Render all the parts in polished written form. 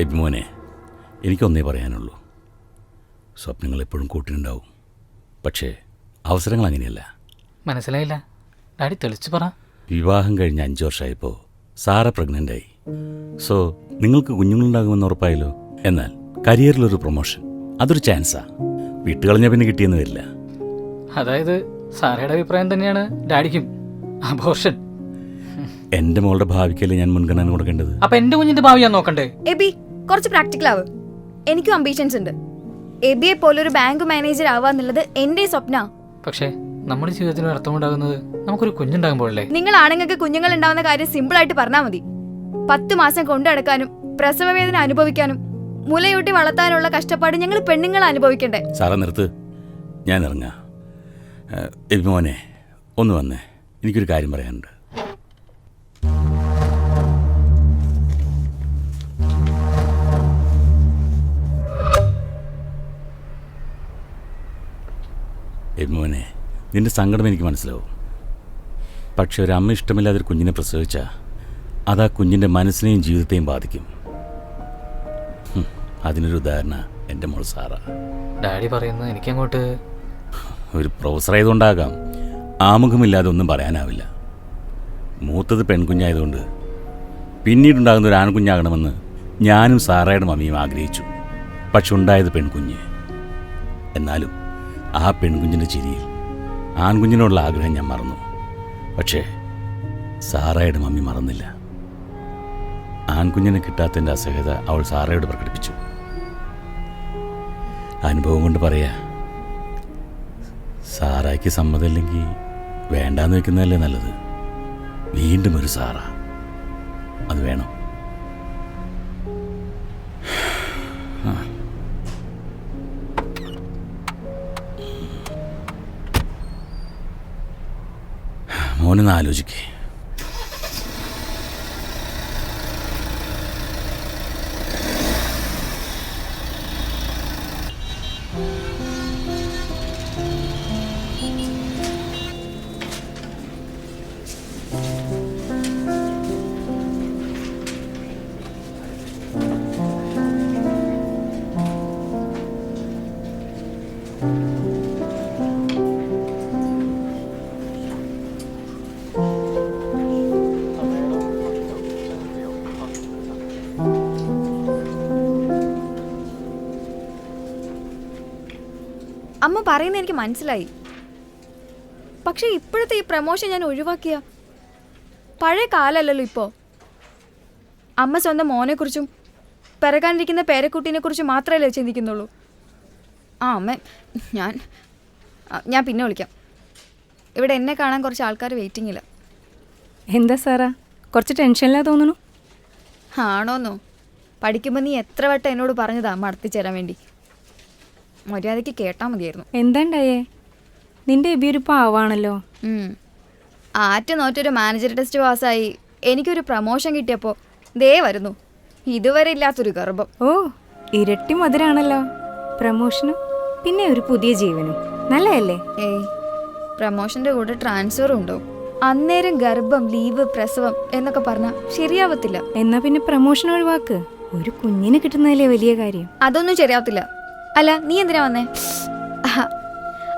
എബിമോനെ, എനിക്കൊന്നേ പറയാനുള്ളൂ. സ്വപ്നങ്ങൾ എപ്പോഴും കൂട്ടിനുണ്ടാവും, പക്ഷേ അവസരങ്ങൾ അങ്ങനെയല്ല. മനസ്സിലായില്ല, ഡാഡി തെളിച്ചു പറ. വിവാഹം കഴിഞ്ഞ് 5 വർഷമായപ്പോൾ സാറ പ്രഗ്നൻ്റായി. സോ നിങ്ങൾക്ക് കുഞ്ഞുങ്ങളുണ്ടാകുമെന്ന് ഉറപ്പായല്ലോ. എന്നാൽ കരിയറിലൊരു പ്രൊമോഷൻ, അതൊരു ചാൻസാ. വിട്ടുകളഞ്ഞ പിന്നെ കിട്ടിയെന്ന് വരില്ല. അതായത് സാറയുടെ അഭിപ്രായം തന്നെയാണ് ഡാഡിക്കും, അബോർഷൻ. എൻ്റെ മോളുടെ ഭാവിക്കല്ലേ ഞാൻ മുൻഗണന കൊടുക്കേണ്ടത്. അപ്പൊ എന്റെ കുഞ്ഞിന്റെ ഭാവി ഞാൻ നോക്കണ്ടേ? എബി കുറച്ച് പ്രാക്ടിക്കൽ ആവ്. എനിക്കും അംബീഷൻസ് ഉണ്ട്. എബിയെ പോലൊരു ബാങ്ക് മാനേജർ ആവാന്നുള്ളത് എന്റെ സ്വപ്ന. പക്ഷേ നമ്മുടെ ജീവിതത്തിന് അർത്ഥമുണ്ടാകുന്നത് നമുക്കൊരു കുഞ്ഞുണ്ടാകുമ്പോഴല്ലേ? നിങ്ങൾ ആണുങ്ങൾക്ക് കുഞ്ഞുങ്ങൾ ഉണ്ടാവുന്ന കാര്യം സിമ്പിൾ ആയിട്ട് പറഞ്ഞാൽ മതി. 10 മാസം കൊണ്ടു നടക്കാനും പ്രസവവേദന അനുഭവിക്കാനും മുലയൂട്ടി വളർത്താനുള്ള കഷ്ടപ്പാട് ഞങ്ങൾ പെണ്ണുങ്ങൾ അനുഭവിക്കണ്ടേ? സാറേ നിർത്ത്, ഞാൻ ഇറങ്ങാം. എബിമോനെ ഒന്ന് വന്നേ, എനിക്കൊരു കാര്യം പറയാനുണ്ട്. എബിമോനെ, നിന്റെ സങ്കടം എനിക്ക് മനസ്സിലാവും. പക്ഷെ ഒരു അമ്മ ഇഷ്ടമില്ലാതൊരു കുഞ്ഞിനെ പ്രസവിച്ചാൽ അത് ആ കുഞ്ഞിൻ്റെ മനസ്സിനെയും ജീവിതത്തെയും ബാധിക്കും. അതിനൊരു ഉദാഹരണം എൻ്റെ മോൾ സാറ. ഡാഡി പറയുന്നത് എനിക്കങ്ങോട്ട് ഒരു പ്രൊഫസറായതുകൊണ്ടാകാം, ആമുഖമില്ലാതെ ഒന്നും പറയാനാവില്ല. മൂത്തത് പെൺകുഞ്ഞായതുകൊണ്ട് പിന്നീടുണ്ടാകുന്ന ഒരു ആൺകുഞ്ഞാകണമെന്ന് ഞാനും സാറയുടെ മമ്മിയും ആഗ്രഹിച്ചു. പക്ഷെ ഉണ്ടായത് പെൺകുഞ്ഞ്. എന്നാലും ആ പെൺകുഞ്ഞിൻ്റെ ചിരിയിൽ ആൺകുഞ്ഞിനോടുള്ള ആഗ്രഹം ഞാൻ മറന്നു. പക്ഷേ സാറയുടെ മമ്മി മറന്നില്ല. ആൺകുഞ്ഞിനെ കിട്ടാത്തതിൻ്റെ അസഹ്യത അവൾ സാറയോട് പ്രകടിപ്പിച്ചു. അനുഭവം കൊണ്ട് പറയാ, സാറായ്ക്ക് സമ്മതമില്ലെങ്കിൽ വേണ്ടാന്ന് വെക്കുന്നതല്ലേ നല്ലത്. വീണ്ടും ഒരു സാറ, അത് വേണം. മോനൊന്ന് ആലോചിക്കേ. അമ്മ പറയുന്നത് എനിക്ക് മനസ്സിലായി. പക്ഷെ ഇപ്പോഴത്തെ ഈ പ്രമോഷൻ ഞാൻ ഒഴിവാക്കിയ പഴയ കാലമല്ലല്ലോ ഇപ്പോൾ. അമ്മ സ്വന്തം മോനെക്കുറിച്ചും പിറകാനിരിക്കുന്ന പേരക്കുട്ടീനെ കുറിച്ചും മാത്രമല്ലേ ചിന്തിക്കുന്നുള്ളൂ. അമ്മ ഞാൻ പിന്നെ വിളിക്കാം. ഇവിടെ എന്നെ കാണാൻ കുറച്ച് ആൾക്കാർ വെയിറ്റിങ്ങില്ല. എന്താ സാറാ, കുറച്ച് ടെൻഷനിലാ തോന്നുന്നു. ആണോന്നോ? പഠിക്കുമ്പോൾ നീ എത്ര വട്ടം എന്നോട് പറഞ്ഞതാ മടത്തിച്ചേരാൻ വേണ്ടി. മര്യാദയ്ക്ക് കേട്ടാൽ മതിയായിരുന്നു. എന്താണ്ടായേ? നിന്റെ എബി ഒരു പാവാണല്ലോ. നോറ്റൊരു മാനേജർ ടെസ്റ്റ് പാസ്സായി എനിക്കൊരു പ്രമോഷൻ കിട്ടിയപ്പോൾ ദേ വരുന്നു ഇതുവരെ ഇല്ലാത്തൊരു ഗർഭം. ഓ, ഇരട്ടി മധുരാണല്ലോ പ്രമോഷനും പിന്നെ ഒരു പുതിയ ജീവനും. നല്ലതല്ലേ? ഏയ്, പ്രമോഷന്റെ കൂടെ ട്രാൻസ്ഫർ ഉണ്ടോ? അന്നേരം ഗർഭം, ലീവ്, പ്രസവം എന്നൊക്കെ പറഞ്ഞാൽ ശരിയാവത്തില്ല. എന്നാ പിന്നെ പ്രമോഷൻ ഒഴിവാക്ക്. ഒരു കുഞ്ഞിന് കിട്ടുന്നതല്ലേ വലിയ കാര്യം. അതൊന്നും ശരിയാവത്തില്ല. അല്ല, നീ എന്തിനാ വന്നേ?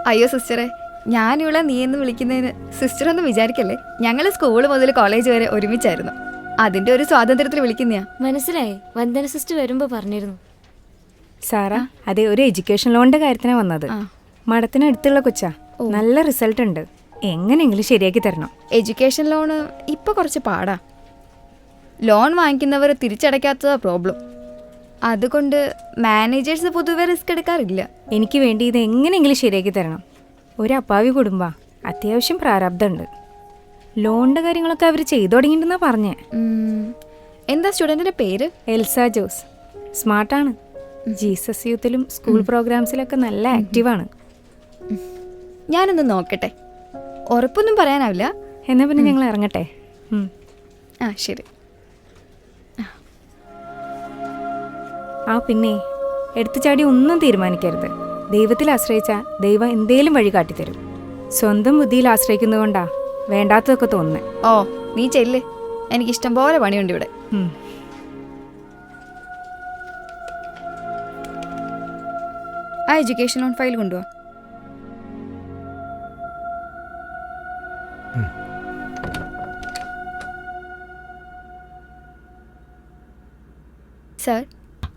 അയ്യോ സിസ്റ്ററെ, ഞാനിവിടെ നീ എന്ന് വിളിക്കുന്നതിന് സിസ്റ്റർ ഒന്നും വിചാരിക്കല്ലേ. ഞങ്ങൾ സ്കൂൾ മുതൽ കോളേജ് വരെ ഒരുമിച്ചായിരുന്നു. അതിന്റെ ഒരു സ്വാതന്ത്ര്യത്തിൽ വിളിക്കുന്നയാ. മനസ്സിലായി, വന്ദന സിസ്റ്റർ വരുമ്പോ പറഞ്ഞിരുന്നു. സാറാ, അതെ, ഒരു എഡ്യൂക്കേഷൻ ലോണിന്റെ കാര്യത്തിനാ വന്നത്. മഠത്തിനടുത്തുള്ള കൊച്ചാ, നല്ല റിസൾട്ട് ഉണ്ട്. എങ്ങനെയെങ്കിലും ശരിയാക്കി തരണം. എഡ്യൂക്കേഷൻ ലോണ് ഇപ്പൊ കുറച്ച് പാടാ. ലോൺ വാങ്ങിക്കുന്നവർ തിരിച്ചടയ്ക്കാത്തതാ പ്രോബ്ലം. അതുകൊണ്ട് മാനേജേഴ്സ് പൊതുവെ റിസ്ക് എടുക്കാറില്ല. എനിക്ക് വേണ്ടി ഇത് എങ്ങനെയെങ്കിലും ശരിയാക്കി തരണം. ഒരു അപ്പാവി കുടുംബ, അത്യാവശ്യം പ്രാരാബ്ധമുണ്ട്. ലോണിന്റെ കാര്യങ്ങളൊക്കെ അവർ ചെയ്തു തുടങ്ങിയിട്ടുണ്ടെന്നാ പറഞ്ഞേ. എന്താ സ്റ്റുഡൻറ്റിന്റെ പേര്? എൽസ ജോസ്. സ്മാർട്ടാണ്. ജീസസ് യൂത്തിലും സ്കൂൾ പ്രോഗ്രാംസിലൊക്കെ നല്ല ആക്റ്റീവാണ്. ഞാനൊന്ന് നോക്കട്ടെ, ഉറപ്പൊന്നും പറയാനാവില്ല. എന്നാ പിന്നെ ഞങ്ങൾ ഇറങ്ങട്ടെ. ആ ശരി. ആ പിന്നെ എടുത്തു ചാടി ഒന്നും തീരുമാനിക്കരുത്. ദൈവത്തിൽ ആശ്രയിച്ചാൽ ദൈവം എന്തേലും വഴി കാട്ടിത്തരും. സ്വന്തം ബുദ്ധിയിൽ ആശ്രയിക്കുന്നതുകൊണ്ടാ വേണ്ടാത്തതൊക്കെ തോന്നുന്നേ. ഓ, നീ ചെല്ല്, എനിക്കിഷ്ടം പോലെ പണിയുണ്ട് ഇവിടെ. ആ എഡ്യൂക്കേഷൻ ലോൺ ഫയൽ കൊണ്ടുപോവാ. സർ,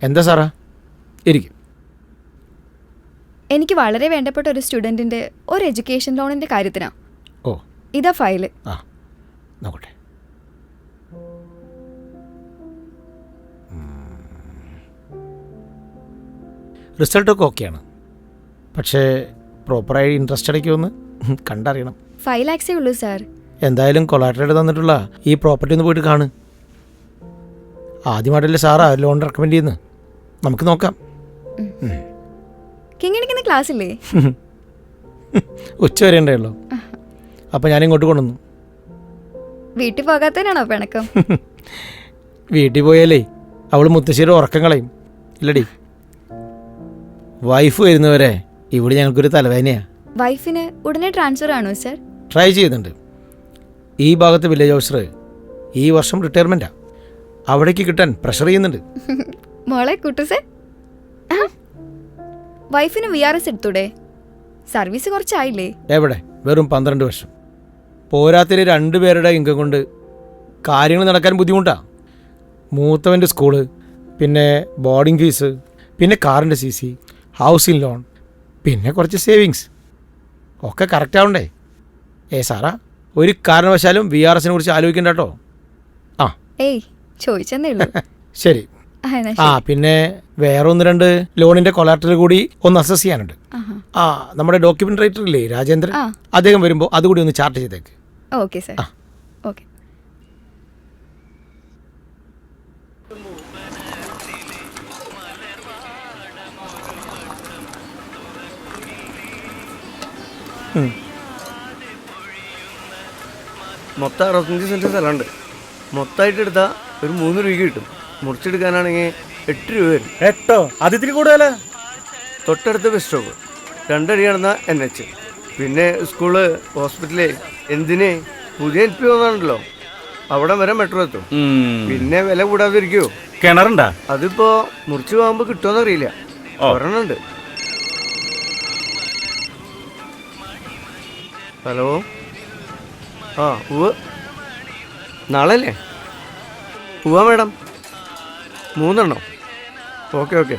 എന്താ സാറാ? ഇരിക്കും. എനിക്ക് വളരെ വേണ്ടപ്പെട്ട ഒരു സ്റ്റുഡൻറ്റിൻ്റെ ഒരു എഡ്യൂക്കേഷൻ ലോണിൻ്റെ കാര്യത്തിനാണ്. ഓ, ഇതാ ഫയല്. ആ നോക്കട്ടെ. റിസൾട്ടൊക്കെ ഓക്കെയാണ്, പക്ഷേ പ്രോപ്പറായി ഇൻട്രസ്റ്റ് അടയ്ക്കുമെന്ന് കണ്ടറിയണം. 5 lakhs ഉള്ളൂ സാർ. എന്തായാലും കൊളാറ്ററേറ്റ് തന്നിട്ടുള്ള ഈ പ്രോപ്പർട്ടി ഒന്ന് പോയിട്ട് കാണ്. ആദ്യമായിട്ടല്ലേ സാറാ ലോൺ റെക്കമെൻഡ് ചെയ്യുന്നത്, നമുക്ക് നോക്കാം. കിങ്ങിണിക്കുന്ന ക്ലാസ് ഇല്ലേ? ഉച്ച വരെ ഉണ്ടല്ലോ. അപ്പം ഞാനിങ്ങോട്ട് കൊണ്ടുവന്നു. വീട്ടിൽ പോകാത്തതിനാണോ പിണക്കം? വീട്ടിൽ പോയാലേ അവൾ മുത്തശ്ശിയുടെ ഉറക്കം കളയും. ഇല്ലടി, വൈഫ് വരുന്നവരെ ഇവിടെ ഞങ്ങൾക്കൊരു തലവേദനയാണ്. വൈഫിന് ഉടനെ ട്രാൻസ്ഫർ ആണോ സർ? ട്രൈ ചെയ്യുന്നുണ്ട്. ഈ ഭാഗത്ത് വില്ലേജ് ഓഫീസർ ഈ വർഷം റിട്ടയർമെൻറ്റാണ്. അവിടേക്ക് കിട്ടാൻ പ്രഷർ ചെയ്യുന്നുണ്ട്. മോളെ കൂട്ടു സർ. വൈഫിന് VRS എടുത്തൂടെ? സർവീസ് കുറച്ചായില്ലേ? എവിടെ, വെറും 12 വർഷം. പോരാത്തിന് 2 പേരുടെ ഇൻകം കൊണ്ട് കാര്യങ്ങൾ നടക്കാൻ ബുദ്ധിമുട്ടാണ്. മൂത്തവൻ്റെ സ്കൂള്, പിന്നെ ബോർഡിംഗ് ഫീസ്, പിന്നെ കാറിൻ്റെ CC, ഹൗസിംഗ് ലോൺ, പിന്നെ കുറച്ച് സേവിങ്സ് ഒക്കെ കറക്റ്റ് ആവണ്ടേ? സാറാ, ഒരു കാരണവശാലും VRSനെ കുറിച്ച് ആലോചിക്കണ്ട കേട്ടോ. ആ ഏയ്, ചോദിച്ചെന്നേ ഉള്ളൂ. ശരി. ആ പിന്നെ വേറെ 1-2 ലോണിൻ്റെ കൊളാറ്ററൽ കൂടി ഒന്ന് അസസ് ചെയ്യാനുണ്ട്. ആ നമ്മുടെ ഡോക്യുമെന്റ് റൈറ്റർ ഇല്ലേ രാജേന്ദ്രൻ, അദ്ദേഹം വരുമ്പോൾ അതുകൂടി ഒന്ന് ചാർട്ട് ചെയ്തേക്ക്. Okay sir. ഓക്കെ. മൊത്തം 65 സെൻറ്റ് സ്ഥലമുണ്ട്. മൊത്തമായിട്ട് എടുത്താൽ ഒരു 3 രൂപയ്ക്ക് കിട്ടും. മുറിച്ചെടുക്കാനാണെങ്കിൽ 8 രൂപ വരും. 8 അതിഥി കൂടുതലാ. തൊട്ടടുത്ത ബസ് സ്റ്റോപ്പ്, 2 അടി നടന്ന NH, പിന്നെ സ്കൂള്, ഹോസ്പിറ്റല്, എന്തിന് പുതിയ LP വന്നാണല്ലോ, അവിടെ വരെ മെട്രോ എത്തും. പിന്നെ വില കൂടാതെ ഇരിക്കുമോ? കിണറുണ്ടാ? അതിപ്പോ മുറിച്ച് പോകുമ്പോൾ കിട്ടുമെന്ന് അറിയില്ല. ഒരെണ്ണുണ്ട്. ഹലോ, ആ ഉവ്വ്, നാളെ അല്ലേ? ഉവ്വ മേഡം, 3 എണ്ണം. ഓക്കെ ഓക്കെ,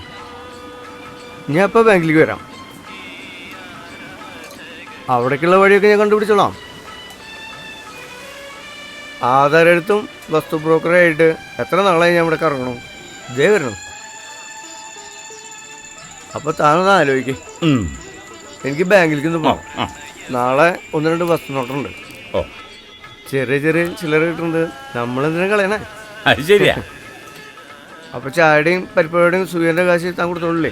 ഞാൻ ഇപ്പോൾ ബാങ്കിലേക്ക് വരാം. അവിടേക്കുള്ള വഴിയൊക്കെ ഞാൻ കണ്ടുപിടിച്ചോളാം. ആധാർ എഴുത്തും വസ്തു ബ്രോക്കറായിട്ട് എത്ര നാളായി ഞാൻ ഇവിടെ കറങ്ങണു. ഇതേ വരണം. അപ്പോൾ താനൊന്ന് ആലോചിക്ക്. എനിക്ക് ബാങ്കിലേക്ക് ഒന്ന് പോകാം. നാളെ 1-2 വസ്തു നോട്ടുണ്ട്. ചെറിയ ചെറിയ ചില്ലറ കിട്ടുന്നുണ്ട്. നമ്മളെന്തിനാ കളയണേ? അത് ശരിയാ. അപ്പോൾ ചായയുടെയും പരിപ്പയുടെയും സുഖേൻ്റെ കാശ് താൻ കൊടുത്തോളില്ലേ?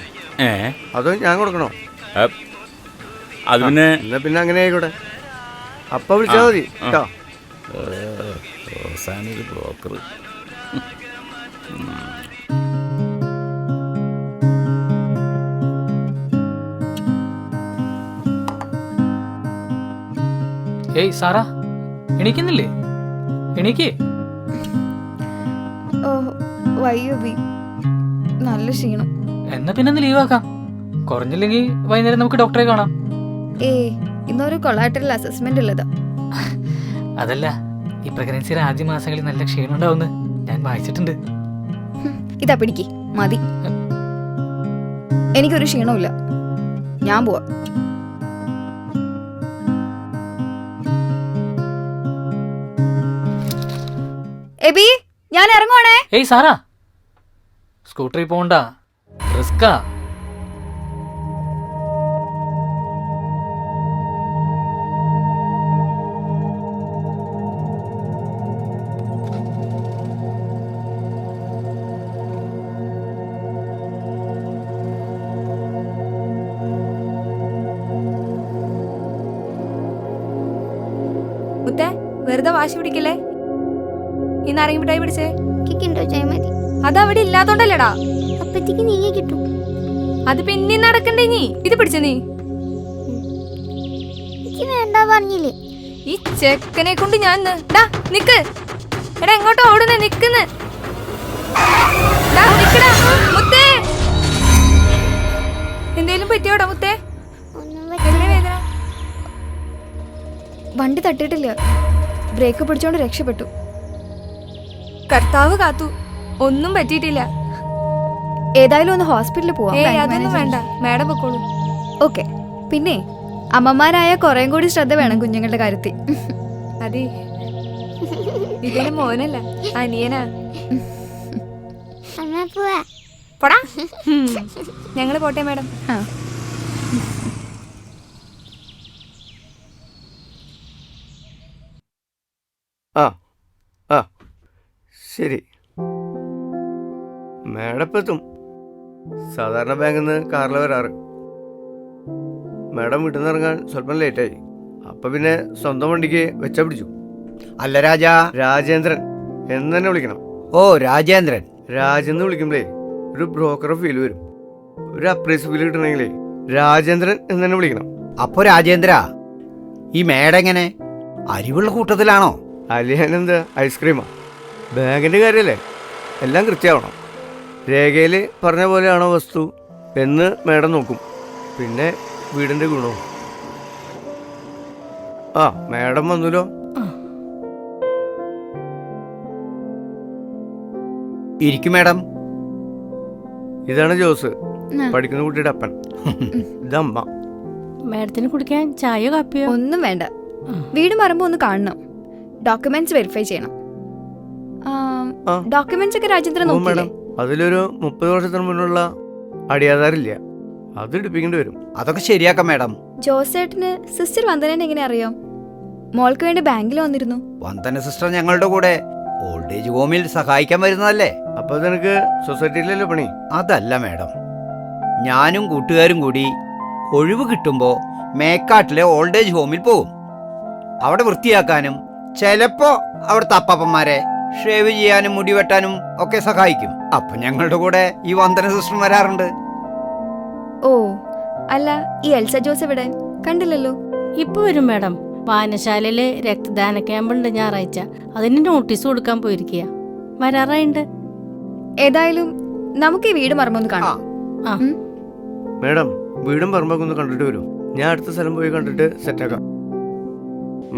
അതോ ഞാൻ കൊടുക്കണോ? അത് പിന്നെ എന്നാ പിന്നെ അങ്ങനെ ആയിക്കോട്ടെ. അപ്പം വിളിച്ചാൽ മതി കേട്ടോ. ബ്രോക്കർ. ഏയ് സാറാ, എണീക്കുന്നില്ലേ? എണീക്ക്. ഓ വയ്യോ ബി, നല്ല ക്ഷീണം. എന്നാ പിന്നെ ഒന്ന് ലീവാക്കാം. കുറഞ്ഞില്ലെങ്കിൽ വൈകുന്നേരം നമുക്ക് ഡോക്ടറെ കാണാം. ഏയ്, ഇന്നൊരു കൊളാറ്ററൽ അസസ്മെന്റ് ഉള്ളതാ. അതല്ല, ഈ പ്രഗ്നൻസിയുടെ ആദ്യ മാസങ്ങളിൽ നല്ല ക്ഷീണം ഉണ്ടാവുമെന്ന് ഞാൻ വായിച്ചിട്ടുണ്ട്. ഇതാ പിടിക്ക്, മതി. എനിക്കൊരു ക്ഷീണമില്ല, ഞാൻ പോവാ. എബി, ഞാൻ ഇറങ്ങുവാണേ. ഏയ് സാറാ, സ്കൂട്ടറിൽ പോണ്ട, റിസ്കാ. മുത്തേ, വെറുതെ വാശി പിടിക്കല്ലേ. ഇന്ന് ഇറങ്ങി മിഠായി പിടിച്ചേ. മതി. അതവിടെ ഇല്ലാത്തോണ്ടല്ലേടാ. അപ്പത്തേക്ക് നീങ്ങി കിട്ടും. അത് പിന്നെ നടക്കണ്ടേ. നീ ഇത് പിടിച്ച. നീ എനിക്ക് വേണ്ട പറഞ്ഞില്ലേ? ഈ ചെക്കനെ കൊണ്ട് ഞാൻ നിക്ക്. എടാ, എങ്ങോട്ടോ ഓടുന്നേ? നിക്കുന്ന്. എന്തേലും പറ്റിയോടാ? വണ്ടി തട്ടിയിട്ടില്ല. ബ്രേക്ക് പിടിച്ചോണ്ട് രക്ഷപ്പെട്ടു. കർത്താവ് കാത്തു, ഒന്നും പറ്റിയിട്ടില്ല. ഏതായാലും ഒന്ന് ഹോസ്പിറ്റലിൽ പോവാം. അതൊന്നും വേണ്ട, മാഡം പൊക്കോളൂ. ഓക്കെ. പിന്നെ അമ്മമാരായ കുറേം കൂടി ശ്രദ്ധ വേണം കുഞ്ഞുങ്ങളുടെ കാര്യത്തിൽ. അതെ, ഇതിന് മോനല്ല, അനിയനാ. അമ്മ പോവാ. പോടാ. ഞങ്ങള് പോട്ടെ മാഡം. ആ. ആ ആ ശരി. മാഡം ഇപ്പം എത്തും. സാധാരണ ബാങ്കിൽ നിന്ന് കാറിൽ വരാറ്. മാഡം വീട്ടിൽ നിന്ന് ഇറങ്ങാൻ സ്വല്പം ലേറ്റായി. അപ്പം പിന്നെ സ്വന്തം വണ്ടിക്ക് വെച്ചാ പിടിച്ചു. അല്ല രാജാ. രാജേന്ദ്രൻ എന്ന് തന്നെ വിളിക്കണം. ഓ രാജേന്ദ്രൻ. രാജെന്ന് വിളിക്കുമ്പോഴേ ഒരു ബ്രോക്കർ ഫീൽ വരും. ഒരു അപ്രൈസ് ഫീൽ കിട്ടണമെങ്കിലേ രാജേന്ദ്രൻ എന്ന് തന്നെ വിളിക്കണം. അപ്പോ രാജേന്ദ്ര, ഈ മേടെങ്ങനെ അരിവുള്ള കൂട്ടത്തിലാണോ? അലിയാനെന്ത് ഐസ്ക്രീമാ? ബാങ്കിൻ്റെ കാര്യമല്ലേ, എല്ലാം കൃത്യമാവണം. രേഖയിൽ പറഞ്ഞ പോലെയാണോ വസ്തു എന്ന് മേഡം നോക്കും. പിന്നെ വീടിൻ്റെ ഗുണവും. ആ മേഡം വന്നല്ലോ. ഇരിക്കും മേഡം. ഇതാണ് ജോസ്, പഠിക്കുന്ന കുട്ടിയുടെ അപ്പൻ. ഇതമ്മ. മാഡത്തിന് കുടിക്കാൻ ചായയോ കാപ്പിയോ? ഒന്നും വേണ്ട. വീട് മാറുമ്പോ ഒന്ന് കാണണം. ഡോക്യുമെന്റ്സ് വെരിഫൈ ചെയ്യണം. ഡോക്യുമെന്റ്സ് ഒക്കെ രാജേന്ദ്രൻ നോക്കില്ലേ? അതിലൊരു 30 വർഷത്തിന് മുന്നുള്ള അടിയാധാറില്ല, അത് എടുപ്പിക്കേണ്ടി വരും. അതൊക്കെ ശരിയാക്കാം മേഡം. ജോസേട്ടന് സിസ്റ്റർ വന്ദനനെ എങ്ങനെ അറിയാം? മോൾക്ക് വേണ്ടി ബാങ്കിൽ വന്നിരുന്നു. വന്ദന സിസ്റ്റർ ഞങ്ങളുടെ കൂടെ ഓൾഡ് ഏജ് ഹോമിൽ സഹായിക്കാൻ വരുന്നതല്ലേ? അപ്പൊ നിനക്ക് സൊസൈറ്റിയിലല്ലേ പണി? അതല്ല മേഡം, ഞാനും കൂട്ടുകാരും കൂടി ഒഴിവ് കിട്ടുമ്പോ മേക്കാട്ടിലെ ഓൾഡ് ഏജ് ഹോമിൽ പോകും. അവിടെ വൃത്തിയാക്കാനും ചിലപ്പോ അവിടുത്തെ അപ്പാപ്പന്മാരെ ഷേവ് ചെയ്യാനും മുടി വെട്ടാനും ഒക്കെ സഹായിക്കും. അപ്പൊ ഞങ്ങളുടെ കൂടെ ഈ വന്ദന സിസ്റ്റർ വരാറുണ്ട്. ഓ അല്ല, ഈ എൽസ ജോസ് എവിടെ? കണ്ടില്ലല്ലോ. ഇപ്പൊ വരും മാഡം. വായനശാലയില് രക്തദാന ക്യാമ്പുണ്ട് ഞായറാഴ്ച, അതിന് നോട്ടീസ് കൊടുക്കാൻ പോയിരിക്കുക. വരാറായിണ്ട്. ഏതായാലും നമുക്ക് ഈ വീട് മറമ്പൊന്ന് കാണാം. മേഡം വീടും പറമ്പൊക്കെ ഒന്ന് കണ്ടിട്ട് വരും. ഞാൻ അടുത്ത സ്ഥലം പോയി കണ്ടിട്ട് സെറ്റാക്കാം.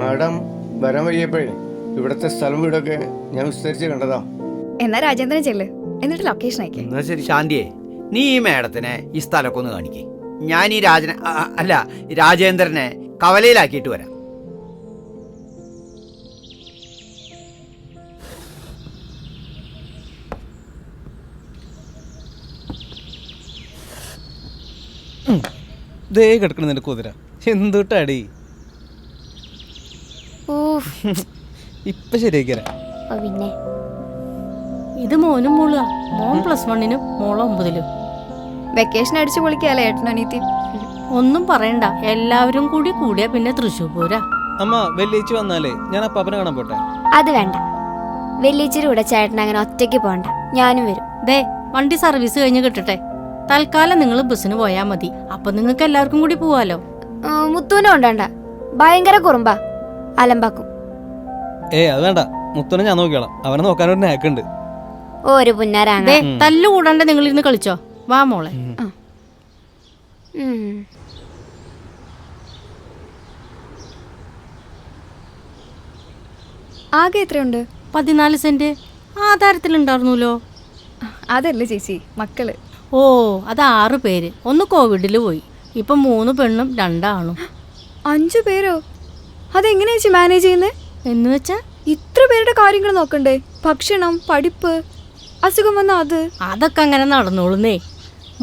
മാഡം വരാൻ വയ്യപ്പോഴേ ഇവിടുത്തെ സ്ഥലം വീടൊക്കെ ഞാൻ വിസ്തരിച്ച് കണ്ടതാ. എന്നാ രാജേന്ദ്രൻ ചെല്ല്, എന്നിട്ട് ലൊക്കേഷൻ അയക്കേ. എന്നാ ശരി. ശാന്തിയെ, നീ ഈ മേഡത്തിനെ ഈ സ്ഥലമൊക്കെ ഒന്ന് കാണിക്കേ. ഞാൻ ഈ രാജേന്ദ്രനെ കവലയിലാക്കിയിട്ട് വരാം. ദേ കിടക്കണം നിന്റെ കുതിര. എന്തുട്ടാടി ഇപ്പൊ ശരിയാക്കിരാ. പിന്നെ ഇത് മോനും മോളുക. മോൻ +1 മോള് 9. വെക്കേഷൻ അടിച്ചു പൊളിക്കാല്ലേ ഏട്ടനും അനിയത്തി? ഒന്നും പറയണ്ട, എല്ലാവരും കൂടി കൂടിയാ പിന്നെ തൃശ്ശൂർ പോരാ. അമ്മ വെള്ളിയാഴ്ച വന്നാലേ ഞാൻ അപ്പാപ്പനെ കാണാൻ പോട്ടെ. അത് വേണ്ട. വെള്ളിച്ചിരി കൂടെ ചേട്ടൻ അങ്ങനെ ഒറ്റയ്ക്ക് പോണ്ട, ഞാനും വരും. ദേ വണ്ടി സർവീസ് കഴിഞ്ഞ് കിട്ടട്ടെ. തൽക്കാലം നിങ്ങൾ ബസ്സിന് പോയാ മതി. അപ്പൊ നിങ്ങൾക്ക് എല്ലാവർക്കും കൂടി പോവാലോ. മുത്തൂനെ കൊണ്ടണ്ട, ഭയങ്കര കുറുമ്പാ, അലമ്പാക്കും. അത് വേണ്ട, മുത്തനെ ഞാൻ നോക്കിയോളാം. അവനെ നോക്കാൻ ഒരു നാക്കുണ്ട്. ഒരു പുന്നാരാണ്. ദേ തല്ലു കൂടാണ്ട് നിങ്ങൾ ഇരുന്ന് കളിച്ചോ. വാ മോളെ. ആകെ എത്രയുണ്ട്? 14 സെന്റ് ആധാരത്തിലുണ്ടായിരുന്നല്ലോ. അതല്ലേ ചേച്ചി, മക്കള്. ഓ, അത് 6 പേര്. ഒന്ന് കോവിഡിൽ പോയി. ഇപ്പൊ 3 പെണ്ണും 2 ആണും. 5 പേരോ? അതെങ്ങനെയാ ചേച്ചി മാനേജ് ചെയ്യുന്നേ? എന്ന് വെച്ചാ ഇത്ര പേരുടെ കാര്യങ്ങൾ നോക്കണ്ടേ? ഭക്ഷണം, പഠിപ്പ്, അസുഖം വന്ന അത്. അതൊക്കെ അങ്ങനെ നടന്നോളുന്നേ.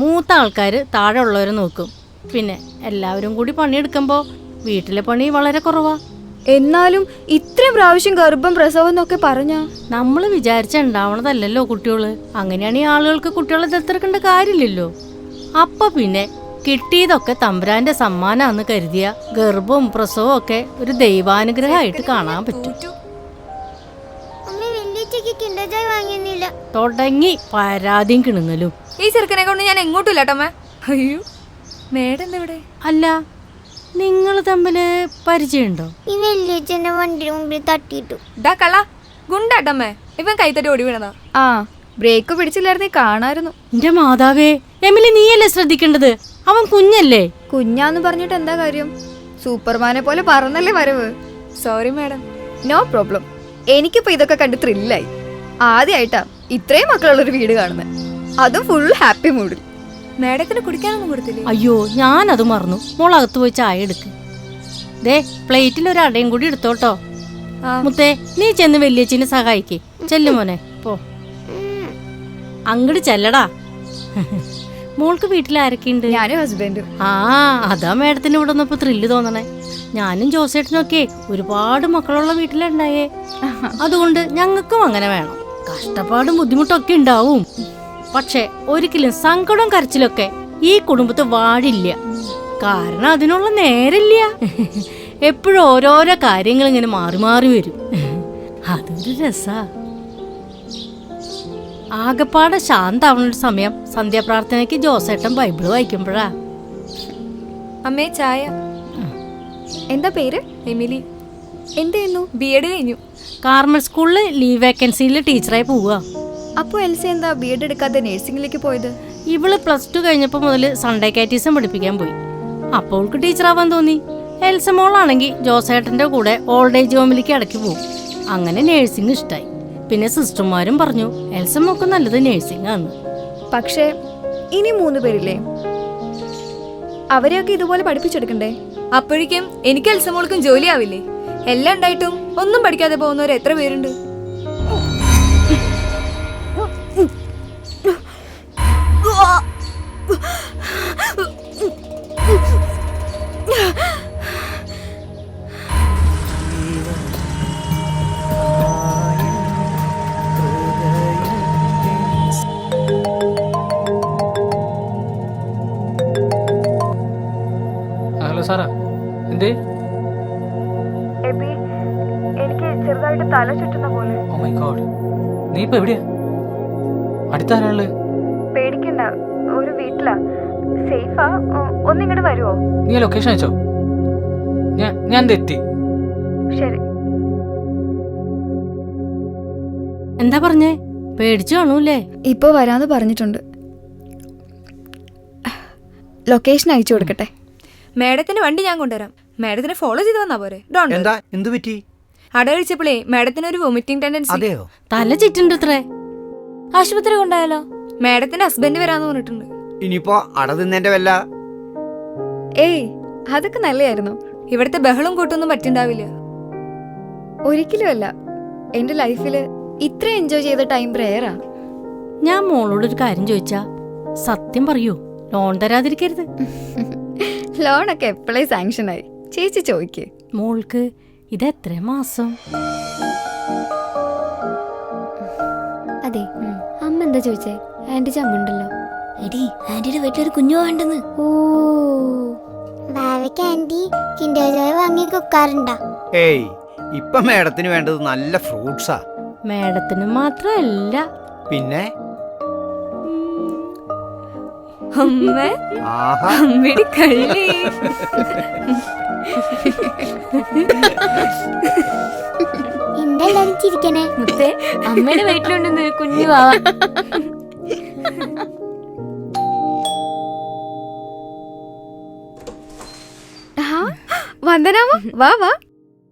മൂത്ത ആൾക്കാർ താഴെ ഉള്ളവരെ നോക്കും. പിന്നെ എല്ലാവരും കൂടി പണിയെടുക്കുമ്പോ വീട്ടിലെ പണി വളരെ കുറവാ. എന്നാലും ഇത്രയും പ്രാവശ്യം ഗർഭം, പ്രസവം എന്നൊക്കെ പറഞ്ഞ നമ്മൾ വിചാരിച്ച ഉണ്ടാവണതല്ലല്ലോ കുട്ടികള്. അങ്ങനെയാണെങ്കിൽ ആളുകൾക്ക് കുട്ടികളെ ദത്തെടുക്കേണ്ട കാര്യമില്ലല്ലോ. അപ്പൊ പിന്നെ കിട്ടിയതൊക്കെ തമ്പുരാന്റെ സമ്മാനാന്ന് കരുതിയ ഗർഭവും പ്രസവവും ഒക്കെ ഒരു ദൈവാനുഗ്രഹമായിട്ട് കാണാൻ പറ്റും. തുടങ്ങി പരാതിയും കിണുങ്ങലും. ഈ ചെറുക്കനെ കൊണ്ട് ഞാൻ എങ്ങോട്ടും ഇല്ലാട്ടമ്മ. അയ്യോ, മേഡം ഇവിടെ. അല്ല, നിങ്ങൾ തമ്മില് പരിചയമുണ്ടോ? ഈ വെള്ളിയച്ഛന്റെ വണ്ടിയുടെ മുമ്പിൽ തട്ടിയിട്ടു. ഡാ കള്ള ഗുണ്ടാട്ടമ്മേ, ഇവൻ കൈത്തട്ടി ഓടി വീണതാ. ആ ബ്രേക്ക് പിടിച്ചില്ലായിരുന്നേ കാണായിരുന്നു. എന്റെ മാതാവേ, എമിലി നീയല്ലേ ശ്രദ്ധിക്കേണ്ടത്. അവൻ കുഞ്ഞല്ലേ. കുഞ്ഞാന്ന് പറഞ്ഞിട്ട് എന്താ കാര്യം? സൂപ്പർമാനെ പോലെ പറന്നല്ലേ വരവ്. Sorry madam. No problem. എനിക്കിപ്പോ ഇതൊക്കെ കണ്ട് ത്രില്ലായി. ആദ്യമായിട്ടാ ഇത്രയും മക്കളുള്ളൊരു വീട് കാണുന്നത്, അതും ഫുൾ ഹാപ്പി മൂഡിൽ. മാഡത്തിന് കുടിക്കാനൊന്നും കൊടുത്തില്ലേ? അയ്യോ ഞാനത് മറന്നു. മോളകത്ത് പോയി ചായ എടുക്ക്. ദേ പ്ലേറ്റിൽ ഒരു അടയും കൂടി എടുത്തോട്ടോ. മുത്തേ നീ ചെന്ന് വലിയച്ചിനെ സഹായിക്കേ. ചെല്ലു മോനെ പോ. അങ്ങട് ചെല്ലടാ. മോൾക്ക് വീട്ടിൽ ആരൊക്കെയുണ്ട്? ഞാനും ഹസ്ബൻഡും. ആ അതാ മേഡത്തിന് ഇവിടെ വന്നപ്പോ ത്രില്ല് തോന്നണേ. ഞാനും ജോസേട്ടനൊക്കെ ഒരുപാട് മക്കളുള്ള വീട്ടിലുണ്ടായേ. അതുകൊണ്ട് ഞങ്ങൾക്കും അങ്ങനെ വേണം. കഷ്ടപ്പാടും ബുദ്ധിമുട്ടൊക്കെ ഉണ്ടാവും. പക്ഷെ ഒരിക്കലും സങ്കടവും കരച്ചിലൊക്കെ ഈ കുടുംബത്തെ വാടില്ല. കാരണം അതിനുള്ള നേരില്ല. എപ്പോഴും ഓരോരോ കാര്യങ്ങൾ ഇങ്ങനെ മാറി മാറി വരും. അതൊരു രസാ. ആകപ്പാടെ ശാന്താവുന്നൊരു സമയം സന്ധ്യാപ്രാർത്ഥനയ്ക്ക് ജോസേട്ടൻ ബൈബിള് വായിക്കുമ്പോഴാ. അമ്മേ ചായ. എന്താ പേര്? എമിലി. എന്ത് ചെയ്യുന്നു? BEd കഴിഞ്ഞു. കാർമൽ സ്കൂളില് ലീവ് വേക്കൻസിയിൽ ടീച്ചറായി പോവുക. അപ്പോൾ എൽസ എന്താ BEd എടുക്കാതെ നഴ്സിംഗിലേക്ക് പോയത്? ഇവള് +2 കഴിഞ്ഞപ്പോൾ മുതൽ സൺഡേ കാറ്റീസം പഠിപ്പിക്കാൻ പോയി. അപ്പോൾ അവൾക്ക് ടീച്ചറാവാൻ തോന്നി. എൽസ മോളാണെങ്കിൽ ജോസേട്ടൻ്റെ കൂടെ ഓൾഡ് ഏജ് ഹോമിലേക്ക് ഇടയ്ക്ക് പോകും. അങ്ങനെ നേഴ്സിംഗ് ഇഷ്ടമായി. പിന്നെ സിസ്റ്റർമാരും പറഞ്ഞു എൽസ മോക്ക് നല്ലത് നേഴ്സിംഗ് ആണ്. പക്ഷേ ഇനി 3 പേരില്ലേ, അവരെയൊക്കെ ഇതുപോലെ പഠിപ്പിച്ചെടുക്കണ്ടേ? അപ്പോഴേക്കും എനിക്ക് എൽസമോൾക്കും ജോലിയാവില്ലേ? എല്ലാം ഉണ്ടായിട്ടും ഒന്നും പഠിക്കാതെ പോകുന്നവർ എത്ര പേരുണ്ട്? ഹലോ സാറാ, എന്തേ? എനിക്ക് ചെറുതായിട്ട് തല ചുറ്റുന്ന പോലെ. ഓ മൈ ഗോഡ്, നീ ഇപ്പൊ എവിടെയാ? അടുത്താരാള്? പേടിക്കണ്ട, ഒരു വീട്ടിലാ. സേഫാ. ഒന്നിങ്ങോട്ട് വരുമോ? നീ ലൊക്കേഷൻ അയച്ചോ? ഞാൻ എത്തി. ശരി. എന്താ പറഞ്ഞേ? പേടിച്ചു കാണൂല്ലേ? ഇപ്പൊ വരാന്ന് പറഞ്ഞിട്ടുണ്ട്. ലൊക്കേഷൻ അയച്ചു കൊടുക്കട്ടെ? മാഡത്തിന്റെ വണ്ടി ഞാൻ കൊണ്ടുവരാം. മാഡത്തിനെ ഫോളോ ചെയ്ത് വന്നാ പോരെ? ഡോണ്ട്. എന്താ എന്തു പറ്റി? അട കഴിച്ചപ്പോഴേ മാഡത്തിന് ഒരു വൊമിറ്റിംഗ് ടെൻഡൻസി. അതെയോ? തല ചുറ്റുണ്ട് ഇത്രേ. ആശുപത്രി കൊണ്ടായാലോ? മാഡത്തിന്റെ ഹസ്ബൻഡ് വരാന്ന് പറഞ്ഞിട്ടുണ്ട്. ഇനിയിപ്പോ അട തിന്നേന്റെ വല്ല? ഏയ്, അതൊക്കെ നല്ലതായിരുന്നു. ഇവിടുത്തെ ബഹളം കൂട്ടൊന്നും പറ്റുണ്ടാവില്ല. ഒരിക്കലും അല്ല. എന്റെ ലൈഫില് ഇത്ര എൻജോയ് ചെയ്ത ടൈം പ്രേയറാ. ഞാൻ മോളോടൊരു കാര്യം ചോദിച്ചാ സത്യം പറയൂ, ലോൺ തരാതിരിക്കരുത്. ലോണൊക്കെ എപ്പോഴേ സാങ്ഷൻ ആയി. ചേച്ചി ചോദിക്കേ. മോൾക്ക് ഇത് എത്ര മാസം? അതെ, അമ്മ എന്താ ചോദിച്ചേ? ആന്റി ചമ്മുണ്ടല്ലോ. എടി, ആന്റിയുടെ വീട്ടിലൊരു കുഞ്ഞു വേണ്ടെന്ന്. ഓ, വാവയ്ക്ക് ആന്റി കിൻഡർ ജോയ് വാങ്ങി കൊടുക്കാറുണ്ടാ? ഏയ്, ഇപ്പൊ മേഡത്തിന് വേണ്ടത് നല്ല ഫ്രൂട്ട്സാ. മേഡത്തിന് മാത്രല്ല, പിന്നെ അമ്മ ആഹാ, അമ്മയുടെ കള്ളി. എന്താ എല്ലാരും ചിരിക്കണേ? മുത്തേ, അമ്മയുടെ വീട്ടിലുണ്ടെന്ന് കുഞ്ഞു വാവ. വന്ദനാമ, വാ വാ.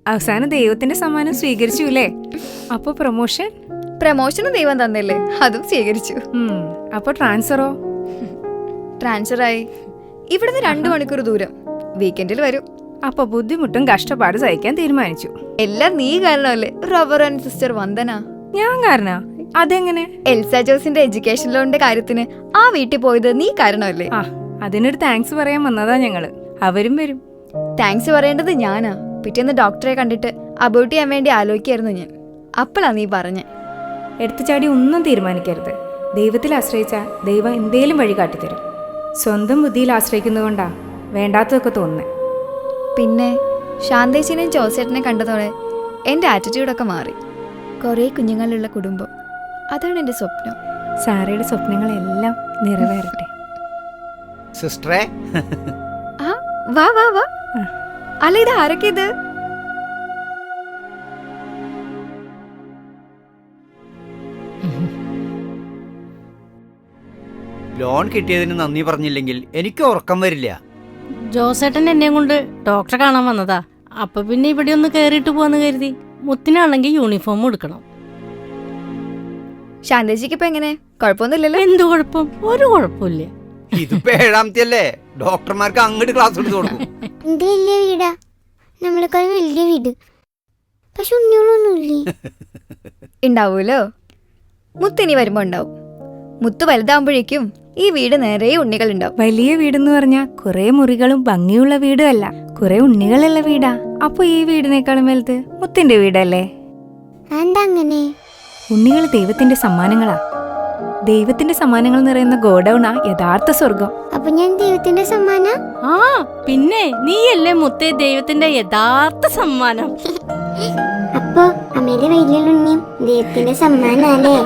അവസാനം ദൈവത്തിന്റെ സമ്മാനം സ്വീകരിച്ചുല്ലേ? അപ്പൊ പ്രമോഷനും ദൈവം തന്നില്ലേ, അതും സ്വീകരിച്ചു. അപ്പൊ ട്രാൻസ്ഫറോ? ട്രാൻസ്ഫറായി. ഇവിടുന്ന് 2 മണിക്കൂർ ദൂരം. വീക്കെൻഡിൽ വരും. അപ്പൊ ബുദ്ധിമുട്ടും കഷ്ടപ്പാട് സഹിക്കാൻ തീരുമാനിച്ചു. എല്ലാം നീ കാരണമല്ലേ, റവറൻ സിസ്റ്റർ വന്ദന. ഞാൻ കാരണ? അതെങ്ങനെ? എൽസ ജോസിന്റെ എഡ്യൂക്കേഷൻ ലോണിന്റെ കാര്യത്തിന് ആ വീട്ടിൽ പോയത് നീ കാരണമല്ലേ? ആ, അതിനൊരു താങ്ക്സ് പറയാൻ വന്നതാ ഞങ്ങള്. അവരും വരും. താങ്ക്സ് പറയേണ്ടത് ഞാനാ. പിറ്റേന്ന് ഡോക്ടറെ കണ്ടിട്ട് അബോർട്ട് ചെയ്യാൻ വേണ്ടി ആലോചിക്കായിരുന്നു ഞാൻ. അപ്പോഴാ നീ പറഞ്ഞേ. എടുത്തുചാടി ഒന്നും തീരുമാനിക്കരുത്. ദൈവത്തിൽ ആശ്രയിച്ച ദൈവം എന്തേലും വഴി കാട്ടിത്തരും. സ്വന്തം ബുദ്ധിയിൽ ആശ്രയിക്കുന്നതുകൊണ്ടാ വേണ്ടാത്തതൊക്കെ തോന്നുന്നത്. പിന്നെ ശാന്തേച്ചിനെയും ജോസേട്ടനെ കണ്ടതോടെ എൻ്റെ ആറ്റിറ്റ്യൂഡൊക്കെ മാറി. കുറേ കുഞ്ഞുങ്ങളുള്ള കുടുംബം, അതാണ് എൻ്റെ സ്വപ്നം. സാറയുടെ സ്വപ്നങ്ങളെല്ലാം നിറവേറട്ടെ. സിസ്റ്ററെ, ആ, വാ വാ വാ. അല്ല, ഇത് ആരൊക്കെ ഇത്? ലോൺ കിട്ടിയതിന് നന്ദി പറഞ്ഞില്ലെങ്കിൽ എനിക്ക് ഉറക്കം വരില്ല. ജോസേട്ടൻ എന്നെ കൊണ്ട് ഡോക്ടറെ കാണാൻ വന്നതാ. അപ്പൊ പിന്നെ ഇവിടെ ഒന്ന് കയറിയിട്ട് പോവാന്ന് കരുതി. മുത്തിനാണെങ്കിൽ യൂണിഫോം എടുക്കണം. ശാന്തേച്ചിക്ക് ഇപ്പൊ എങ്ങനെ? കുഴപ്പമൊന്നുമില്ലല്ലോ? എന്ത് കുഴപ്പം? ഒരു കുഴപ്പമില്ല. ഇതിപ്പോ 7ാമത്തെ അല്ലേ, ഡോക്ടർമാർക്ക് അങ്ങോട്ട് ക്ലാസ് എടുത്ത് കൊടുക്കും. എന്ത് വലിയ വീടാ, നമ്മളെക്കാൾ വലിയ വീട്. പക്ഷെ ഉണ്ണികളൊന്നുമില്ലേ? ഉണ്ടാവൂലോ. മുത്തിനി വരുമ്പോ ഉണ്ടാവും. മുത്ത് വലുതാവുമ്പോഴേക്കും ഈ വീട് നിറയെ ഉണ്ണികൾ ഉണ്ടാവും. വലിയ വീടെന്ന് പറഞ്ഞാൽ കുറെ മുറികളും ഭംഗിയുള്ള വീടും അല്ല, കുറെ ഉണ്ണികളുള്ള വീടാ. അപ്പൊ ഈ വീടിനേക്കാളും വലുത് മുത്തിന്റെ വീടല്ലേ? എന്താ അങ്ങനെ? ഉണ്ണികൾ ദൈവത്തിന്റെ സമ്മാനങ്ങളാ. ദൈവത്തിന്റെ സമ്മാനങ്ങൾ നിറയുന്ന ഗോഡൌണാ യഥാർത്ഥ സ്വർഗം. അപ്പൊ ഞാൻ ദൈവത്തിന്റെ സമ്മാന? ആ പിന്നെ നീയല്ലേ മുത്തേ ദൈവത്തിന്റെ യഥാർത്ഥ സമ്മാനം. അപ്പൊ അമ്മയുടെ വലിയ ഉണ്ണിയും ദൈവത്തിന്റെ സമ്മാനല്ലേ?